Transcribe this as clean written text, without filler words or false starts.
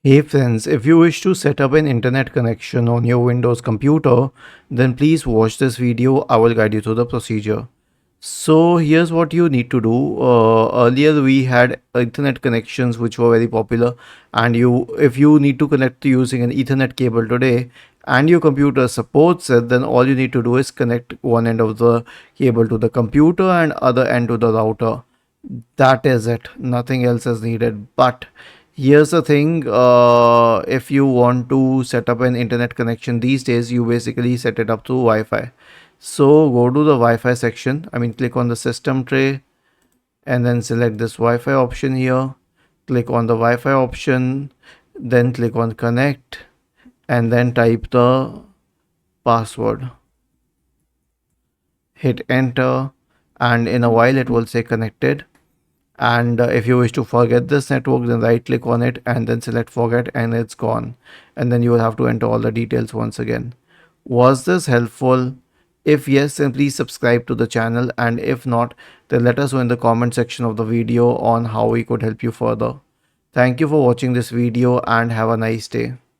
Hey friends, if you wish to set up an internet connection on your Windows computer, then please watch this video. I will guide you through the procedure. So here's what you need to do. Earlier we had Ethernet connections which were very popular, and if you need to connect using an Ethernet cable today and your computer supports it, then all you need to do is connect one end of the cable to the computer and other end to the router. That is it, nothing else is needed. But here's the thing, if you want to set up an internet connection these days, you basically set it up through Wi-Fi. So go to the Wi-Fi section, click on the system tray and then select this Wi-Fi option here. Click on the Wi-Fi option, then click on connect and then type the password. Hit enter and in a while it will say connected. And if you wish to forget this network, then right click on it and then select forget and it's gone. And then you will have to enter all the details once again. Was this helpful? If yes, then please subscribe to the channel, and if not, then let us know in the comment section of the video on how we could help you further. Thank you for watching this video and have a nice day.